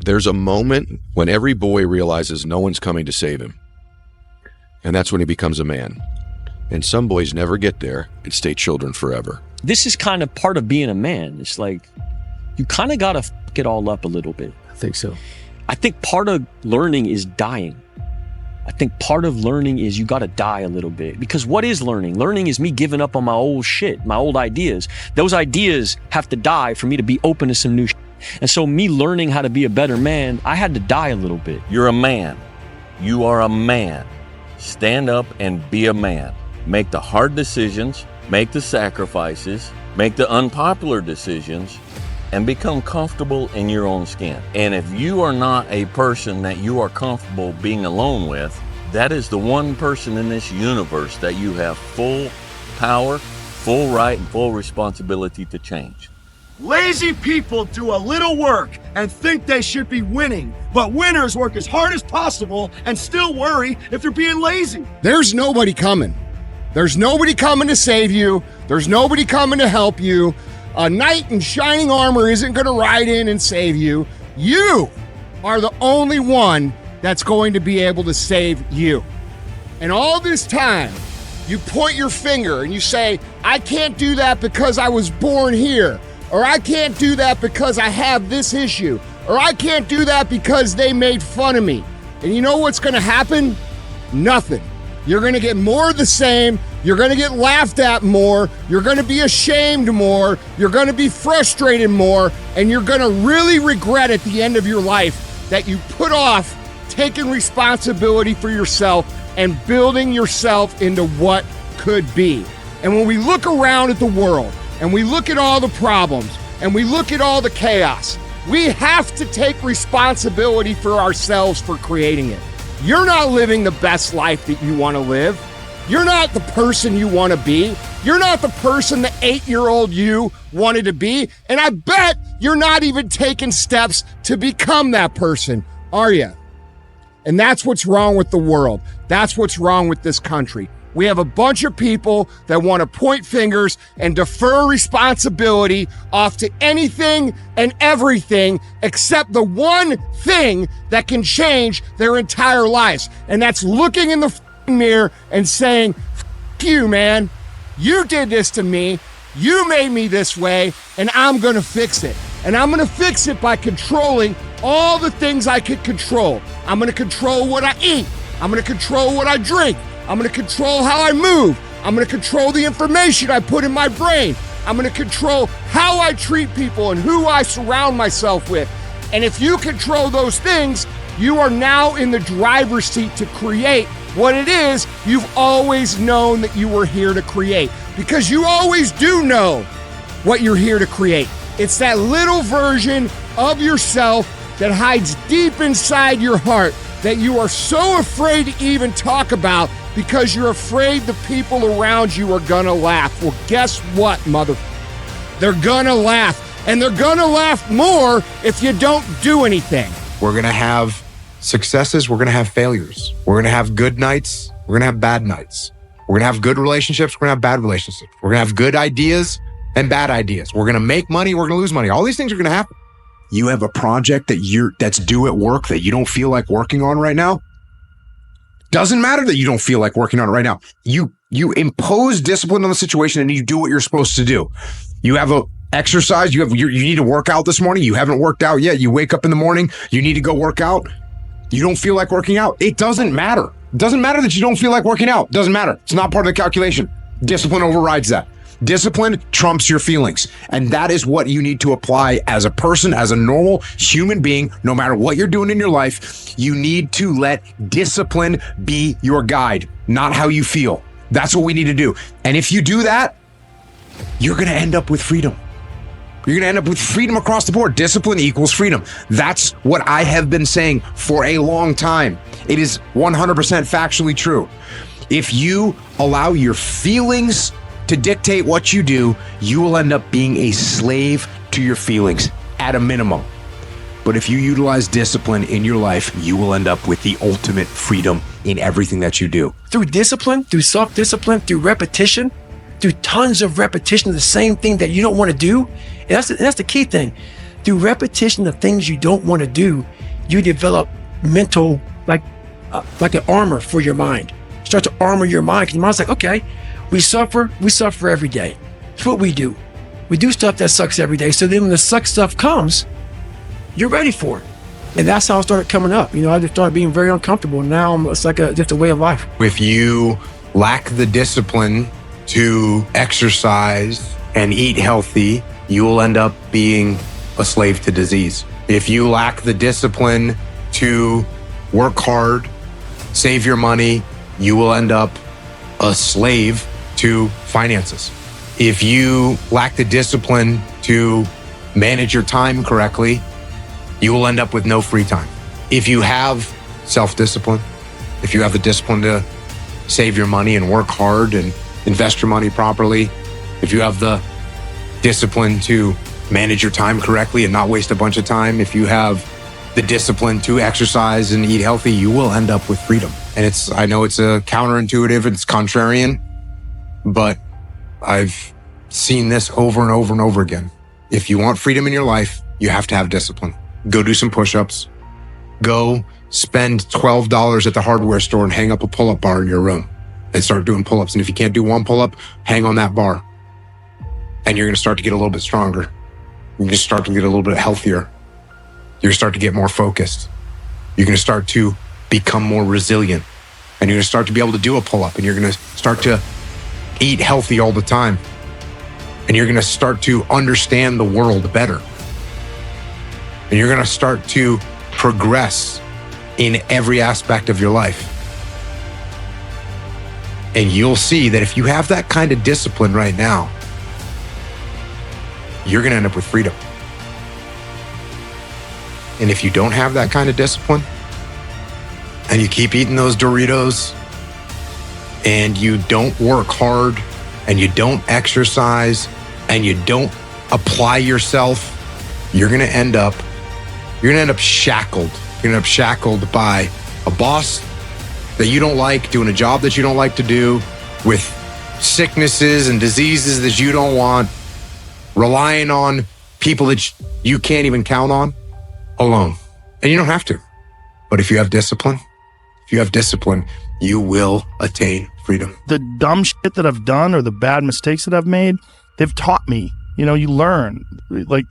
There's a moment when every boy realizes no one's coming to save him. And that's when he becomes a man. And some boys never get there and stay children forever. This is kind of part of being a man. It's like, you kind of got to fuck it all up a little bit. I think so. I think part of learning is dying. I think part of learning is you got to die a little bit. Because what is learning? Learning is me giving up on my old shit, my old ideas. Those ideas have to die for me to be open to some new shit. And so me learning how to be a better man, I had to die a little bit. You're a man. You are a man. Stand up and be a man. Make the hard decisions, make the sacrifices, make the unpopular decisions, and become comfortable in your own skin. And if you are not a person that you are comfortable being alone with, that is the one person in this universe that you have full power, full right, and full responsibility to change. Lazy people do a little work and think they should be winning, but winners work as hard as possible and still worry if they're being lazy. There's nobody coming. There's nobody coming to save you. There's nobody coming to help you. A knight in shining armor isn't going to ride in and save you. You are the only one that's going to be able to save you. And all this time, you point your finger and you say, I can't do that because I was born here. Or I can't do that because I have this issue. Or I can't do that because they made fun of me. And you know what's going to happen? Nothing. You're going to get more of the same. You're going to get laughed at more. You're going to be ashamed more. You're going to be frustrated more. And you're going to really regret at the end of your life that you put off taking responsibility for yourself and building yourself into what could be. And when we look around at the world and we look at all the problems and we look at all the chaos, we have to take responsibility for ourselves for creating it. You're not living the best life that you want to live. You're not the person you want to be. You're not the person the 8-year-old you wanted to be. And I bet you're not even taking steps to become that person, are you? And that's what's wrong with the world. That's what's wrong with this country. We have a bunch of people that want to point fingers and defer responsibility off to anything and everything except the one thing that can change their entire lives. And that's looking in the mirror and saying, F you, man. You did this to me. You made me this way, and I'm going to fix it. And I'm going to fix it by controlling all the things I could control. I'm going to control what I eat. I'm going to control what I drink. I'm going to control how I move. I'm going to control the information I put in my brain. I'm going to control how I treat people and who I surround myself with. And if you control those things, you are now in the driver's seat to create what it is you've always known that you were here to create. Because you always do know what you're here to create. It's that little version of yourself that hides deep inside your heart that you are so afraid to even talk about because you're afraid the people around you are gonna laugh. Well, guess what, mother? They're gonna laugh. And they're gonna laugh more if you don't do anything. We're gonna have successes, we're gonna have failures. We're gonna have good nights, we're gonna have bad nights. We're gonna have good relationships, we're gonna have bad relationships. We're gonna have good ideas and bad ideas. We're gonna make money, we're gonna lose money. All these things are gonna happen. You have a project that's due at work that you don't feel like working on right now. Doesn't matter that you don't feel like working on it right now. You impose discipline on the situation and you do what you're supposed to do. You have a exercise, you need to work out this morning. You haven't worked out yet. You wake up in the morning, you need to go work out. You don't feel like working out. It doesn't matter. It doesn't matter that you don't feel like working out. It doesn't matter. It's not part of the calculation. Discipline overrides that. Discipline trumps your feelings. And that is what you need to apply as a person, as a normal human being, no matter what you're doing in your life. You need to let discipline be your guide, not how you feel. That's what we need to do. And if you do that, you're going to end up with freedom. You're going to end up with freedom across the board. Discipline equals freedom. That's what I have been saying for a long time. It is 100% factually true. If you allow your feelings to dictate what you do, you will end up being a slave to your feelings at a minimum. But if you utilize discipline in your life, you will end up with the ultimate freedom in everything that you do. Through discipline, through self-discipline, through repetition, through tons of repetition of the same thing that you don't want to do. And that's the key thing. Through repetition of things you don't want to do, you develop mental, like an armor for your mind. Start to armor your mind, because your mind's like, okay, we suffer every day. It's what we do. We do stuff that sucks every day. So then when the suck stuff comes, you're ready for it. And that's how I started coming up. You know, I just started being very uncomfortable. Now it's like just a way of life. If you lack the discipline to exercise and eat healthy, you will end up being a slave to disease. If you lack the discipline to work hard, save your money, you will end up a slave to finances. If you lack the discipline to manage your time correctly, you will end up with no free time. If you have self-discipline, if you have the discipline to save your money and work hard and invest your money properly, if you have the discipline to manage your time correctly and not waste a bunch of time, if you have the discipline to exercise and eat healthy, you will end up with freedom. And I know it's a counterintuitive, it's contrarian, but I've seen this over and over and over again. If you want freedom in your life, you have to have discipline. Go do some push-ups. Go spend $12 at the hardware store and hang up a pull-up bar in your room and start doing pull-ups. And if you can't do one pull-up, hang on that bar. And you're going to start to get a little bit stronger. You're going to start to get a little bit healthier. You're going to start to get more focused. You're going to start to become more resilient. And you're going to start to be able to do a pull-up. And you're going to start to eat healthy all the time. And you're going to start to understand the world better. And you're going to start to progress in every aspect of your life. And you'll see that if you have that kind of discipline right now, you're going to end up with freedom. And if you don't have that kind of discipline, and you keep eating those Doritos, and you don't work hard, and you don't exercise, and you don't apply yourself, you're going to end up shackled. You're going to end up shackled by a boss that you don't like, doing a job that you don't like to do, with sicknesses and diseases that you don't want, relying on people that you can't even count on, alone. And you don't have to. But if you have discipline, you will attain freedom. The dumb shit that I've done or the bad mistakes that I've made, they've taught me. You know, you learn. Like,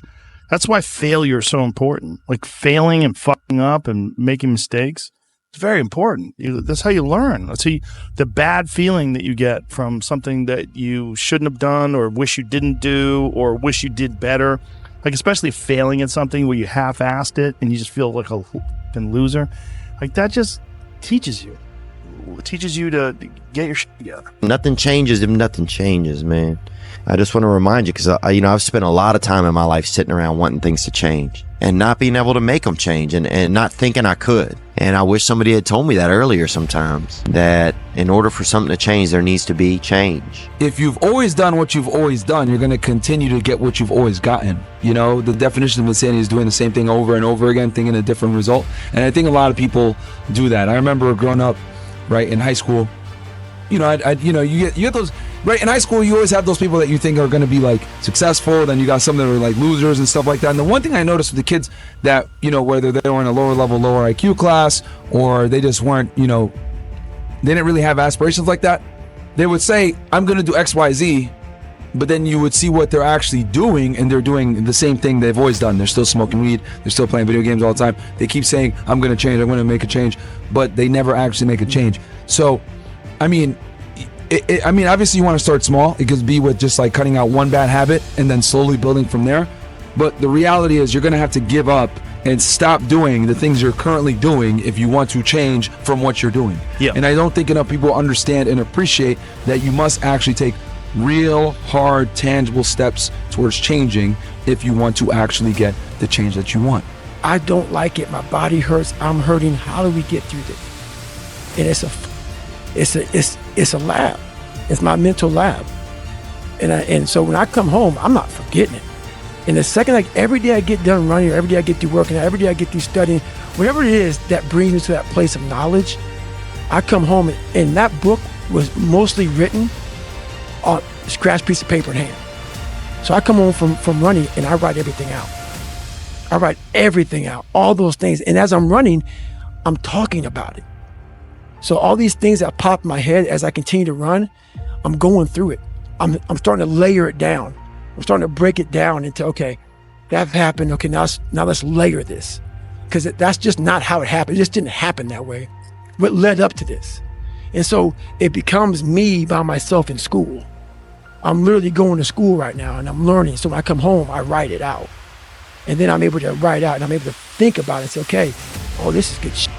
that's why failure is so important. Like, failing and fucking up and making mistakes, it's very important. That's how you learn. That's how the bad feeling that you get from something that you shouldn't have done or wish you didn't do or wish you did better. Like, especially failing at something where you half-assed it and you just feel like a fucking loser. Like, that just teaches you. It teaches you to get your shit together. Nothing changes if nothing changes, man. I just want to remind you, because I've spent a lot of time in my life sitting around wanting things to change and not being able to make them change and not thinking I could. And I wish somebody had told me that earlier sometimes, that in order for something to change, there needs to be change. If you've always done what you've always done, you're going to continue to get what you've always gotten. You know, the definition of insanity is doing the same thing over and over again, thinking a different result. And I think a lot of people do that. I remember growing up, right, in high school, you know, you get those, right, in high school, you always have those people that you think are going to be like successful, then you got some that are like losers and stuff like that. And the one thing I noticed with the kids that, you know, whether they were in a lower level, lower IQ class, or they just weren't, you know, they didn't really have aspirations like that, they would say, I'm going to do X, Y, Z, but then you would see what they're actually doing, and they're doing the same thing they've always done. They're still smoking weed, they're still playing video games all the time. They keep saying, I'm going to change, I'm going to make a change, but they never actually make a change. So, I mean, obviously you want to start small. It could be with just like cutting out one bad habit and then slowly building from there. But the reality is you're going to have to give up and stop doing the things you're currently doing if you want to change from what you're doing. Yeah. And I don't think enough people understand and appreciate that you must actually take real, hard, tangible steps towards changing if you want to actually get the change that you want. I don't like it. My body hurts. I'm hurting. How do we get through this? And it's a lab. It's my mental lab. And so when I come home, I'm not forgetting it. And the second, like every day I get done running, or every day I get through working, every day I get through studying, whatever it is that brings me to that place of knowledge, I come home and that book was mostly written on a scratch piece of paper in hand. So I come home from running and I write everything out. I write everything out, all those things. And as I'm running, I'm talking about it. So all these things that pop in my head as I continue to run, I'm going through it. I'm starting to layer it down. I'm starting to break it down into, okay, that happened. Okay, now let's layer this. Because that's just not how it happened. It just didn't happen that way. What led up to this? And so it becomes me by myself in school. I'm literally going to school right now and I'm learning. So when I come home, I write it out. And then I'm able to write out and I'm able to think about it and say, okay, oh, this is good shit.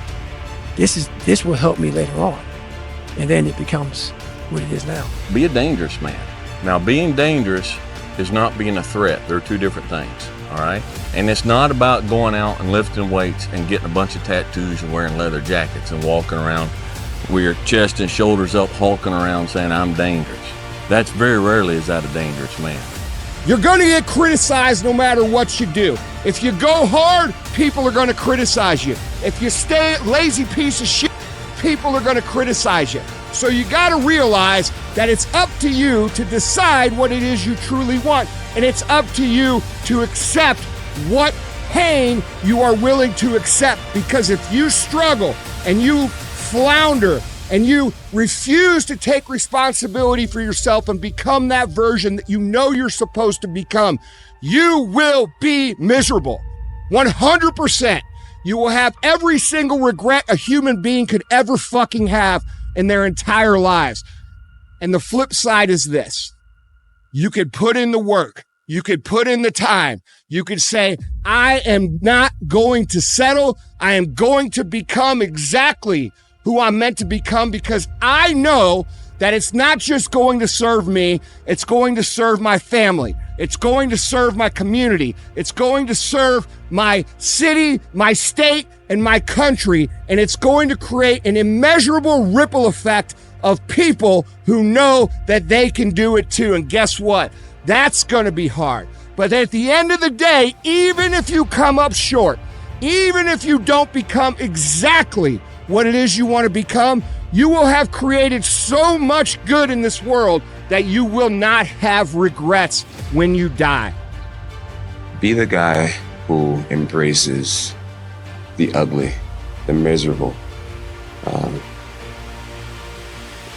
This will help me later on. And then it becomes what it is now. Be a dangerous man. Now, being dangerous is not being a threat. They're two different things, all right? And it's not about going out and lifting weights and getting a bunch of tattoos and wearing leather jackets and walking around with your chest and shoulders up, hulking around saying, I'm dangerous. That's very rarely is that a dangerous man. You're going to get criticized no matter what you do. If you go hard, people are going to criticize you. If you stay a lazy piece of shit, people are going to criticize you. So you got to realize that it's up to you to decide what it is you truly want. And it's up to you to accept what pain you are willing to accept. Because if you struggle and you flounder and you refuse to take responsibility for yourself and become that version that you know you're supposed to become, you will be miserable. 100%. You will have every single regret a human being could ever fucking have in their entire lives. And the flip side is this. You could put in the work. You could put in the time. You could say, I am not going to settle. I am going to become exactly who I'm meant to become, because I know that it's not just going to serve me, it's going to serve my family. It's going to serve my community. It's going to serve my city, my state, and my country. And it's going to create an immeasurable ripple effect of people who know that they can do it too. And guess what? That's going to be hard. But at the end of the day, even if you come up short, even if you don't become exactly what it is you want to become, you will have created so much good in this world that you will not have regrets when you die. Be the guy who embraces the ugly, the miserable.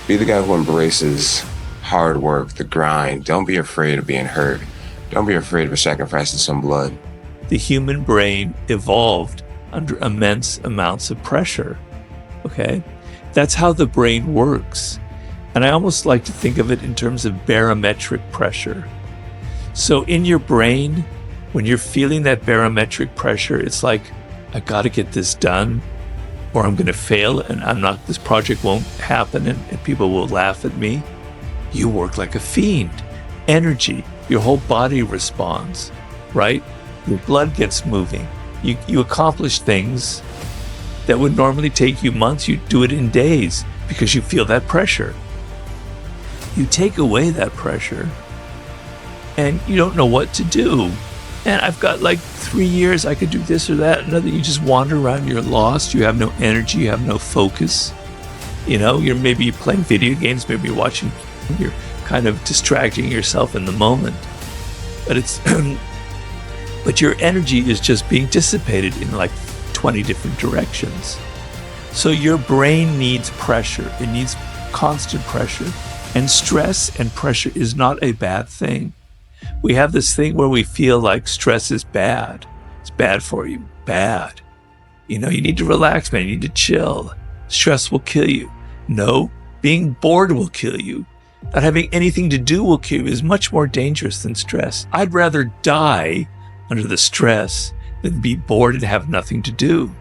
Be the guy who embraces hard work, the grind. Don't be afraid of being hurt. Don't be afraid of sacrificing some blood. The human brain evolved under immense amounts of pressure. Okay, that's how the brain works. And I almost like to think of it in terms of barometric pressure. So in your brain, when you're feeling that barometric pressure, it's like, I got to get this done or I'm going to fail and this project won't happen and people will laugh at me. You work like a fiend. Energy, your whole body responds, right? Your blood gets moving. You accomplish things that would normally take you months, you do it in days because you feel that pressure. You take away that pressure and you don't know what to do. And I've got like 3 years, I could do this or that. Another, you just wander around, you're lost, you have no energy, you have no focus. You know, you're maybe playing video games, maybe you're watching, you're kind of distracting yourself in the moment. But it's, but your energy is just being dissipated in like 20 different directions. So your brain needs pressure. It needs constant pressure. And stress and pressure is not a bad thing. We have this thing where we feel like stress is bad. It's bad for you. Bad. You know, you need to relax, man. You need to chill. Stress will kill you. No, being bored will kill you. Not having anything to do will kill you is much more dangerous than stress. I'd rather die under the stress than be bored and have nothing to do.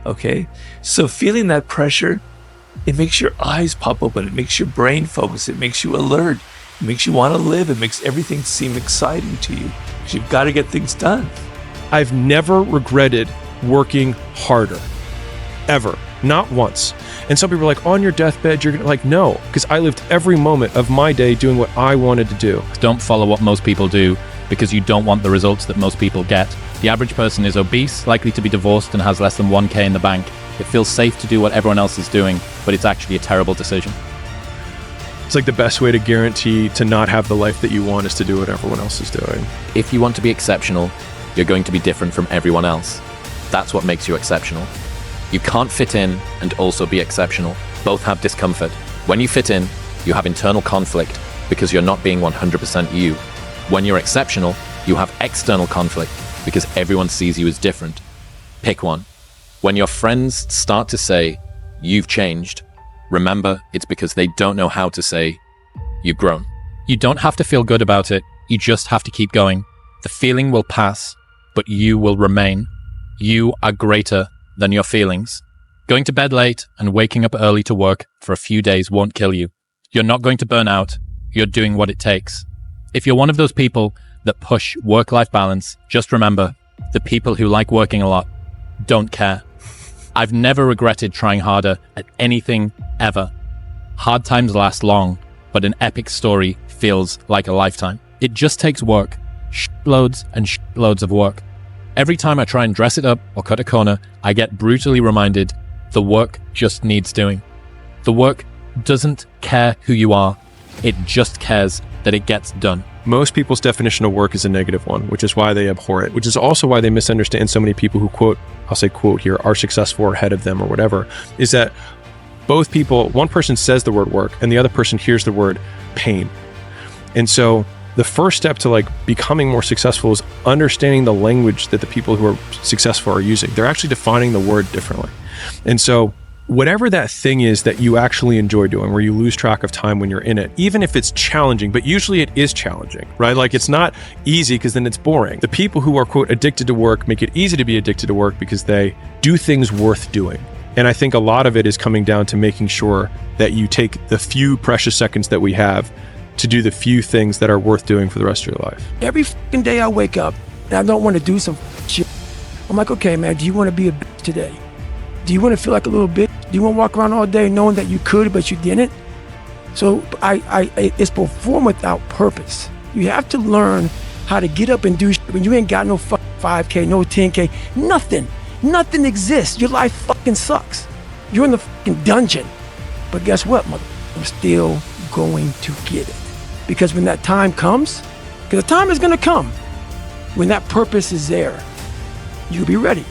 Okay? So feeling that pressure, it makes your eyes pop open. It makes your brain focus. It makes you alert. It makes you want to live. It makes everything seem exciting to you because you've got to get things done. I've never regretted working harder. Ever. Not once. And some people are like, on your deathbed, you're like, no, because I lived every moment of my day doing what I wanted to do. Don't follow what most people do because you don't want the results that most people get. The average person is obese, likely to be divorced, and has less than 1K in the bank. It feels safe to do what everyone else is doing, but it's actually a terrible decision. It's like the best way to guarantee to not have the life that you want is to do what everyone else is doing. If you want to be exceptional, you're going to be different from everyone else. That's what makes you exceptional. You can't fit in and also be exceptional. Both have discomfort. When you fit in, you have internal conflict because you're not being 100% you. When you're exceptional, you have external conflict because everyone sees you as different. Pick one. When your friends start to say, you've changed, remember it's because they don't know how to say, you've grown. You don't have to feel good about it. You just have to keep going. The feeling will pass, but you will remain. You are greater than your feelings. Going to bed late and waking up early to work for a few days won't kill you. You're not going to burn out. You're doing what it takes. If you're one of those people that push work-life balance, just remember, the people who like working a lot don't care. I've never regretted trying harder at anything ever. Hard times last long, but an epic story feels like a lifetime. It just takes work. Shitloads and shitloads of work. Every time I try and dress it up or cut a corner, I get brutally reminded the work just needs doing. The work doesn't care who you are. It just cares that it gets done. Most people's definition of work is a negative one, which is why they abhor it, which is also why they misunderstand so many people who quote, I'll say quote here, are successful or ahead of them or whatever, is that both people, one person says the word work and the other person hears the word pain. And so the first step to like becoming more successful is understanding the language that the people who are successful are using. They're actually defining the word differently. And so whatever that thing is that you actually enjoy doing, where you lose track of time when you're in it, even if it's challenging, but usually it is challenging, right? Like it's not easy because then it's boring. The people who are, quote, addicted to work make it easy to be addicted to work because they do things worth doing. And I think a lot of it is coming down to making sure that you take the few precious seconds that we have to do the few things that are worth doing for the rest of your life. Every fucking day I wake up and I don't want to do some shit. I'm like, okay, man, do you want to be a bitch today? Do you want to feel like a little bitch? Do you want to walk around all day knowing that you could, but you didn't? So it's perform without purpose. You have to learn how to get up and do shit when you ain't got no fucking 5K, no 10K, nothing. Nothing exists. Your life fucking sucks. You're in the fucking dungeon. But guess what, mother? I'm still going to get it. Because when that time comes, because the time is going to come, when that purpose is there, you'll be ready.